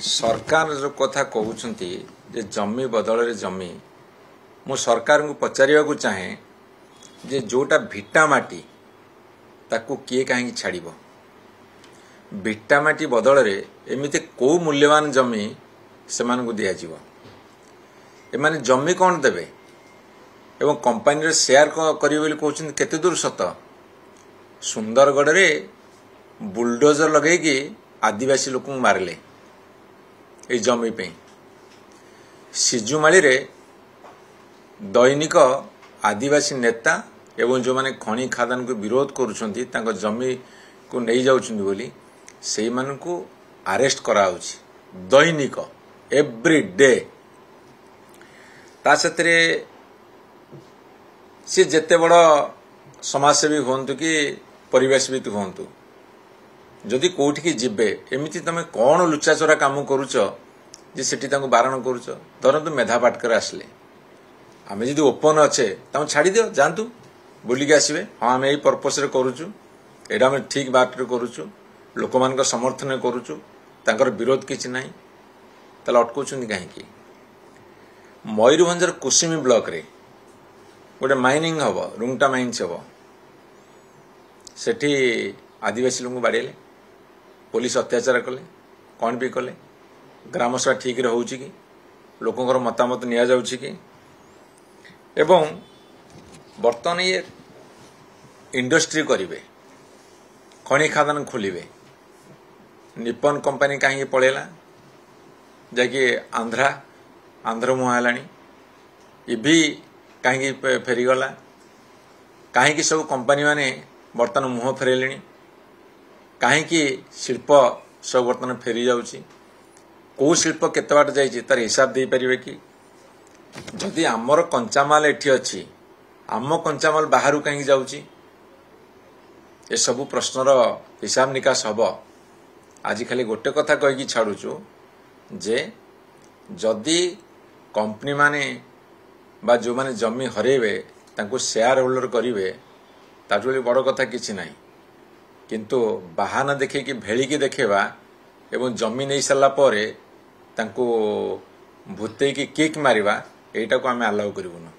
सरकार जो कथा कहते जे जमी बदल जमी मु सरकार को पचार को चाहे जे जोटा भिटा माटी ताकू किए कहीं छाड़ भिटा माटी बदल एमती कौ मूल्यवान जमी से दिज्व एमाने जमी कौन देवे एवं कंपानी शेयर करेंगे कहते केते दूर सत सुंदरगढ़ रे बुलडोजर लगे आदिवासी लोक मारे ये जमी पे सिजुमाली रे दैनिक आदिवासी नेता एवं जो माने खनि खादान को विरोध करुछंती तांको जमी को नहीं जाउछंती बोली सेई मान को अरेस्ट कराउछि दैनिक एवरी डे ता सतरे से जेते बड़ समाजसेवी होंतु कि परिवेशविद होंतु जदि कोठी की जिबे एमिति तमे कौन लुचाचोरा काम करूच जे सेठी तांको बारण करूच धरंतु मेधा पाटकर आसले आमे जदि ओपन अच्छे तां छाड़ी दियो जानतु बुलिक आसबे हाँ आमे एई पर्पस रे करूचु एडा आमे ठीक बाट रे करूचु लोकमानक समर्थन करूचु तांकर विरोध किछि नाही तले अटकुछुंदी काहे की मयूरभंजर कुसुमी ब्लॉक रे गोटे माइनिंग हम रुंगटा माइन्स हम सेठी आदिवासी लोक बाड़ेले पुलिस अत्याचार कले कौन भी कले ग्रामसभा ठीक रे होउछि कि लोकंकर मतामत निया जाउछि कि एवं बर्तमान ये इंडस्ट्री करिवे खनि खादान खोलिवे निप्पन कंपनी कहीं पळेला जाकि आंध्र मुहालानी इभी कहीं फेरीगला कहीं सब कंपनी माने बर्तमान मुह फेरले कहीं शिल्प सब बर्तमान फेरी जाउछि कौ शिल्प केते बाट जाइछि तार हिसाब दे परिवे कि जदि आमर कंचामाल एठी अछि आम कंचामाल बाहर कहीं जाउछि ए सब प्रश्नर हिसाब निकास हब आज खाली गोटे कथा कहि छाड़ुछु जे जदि कंपनी माने बा जो माने जमी हरेबे तांको शेयर होल्डर करिवे ताटुली बड़ कथा किछि नाही किंतु बाहाना देखे कि भेली की देखेबा एवं जमी नहीं सरला परे तांको भूते की किक मारिबा एटा को आमे अलाउ करिवनु।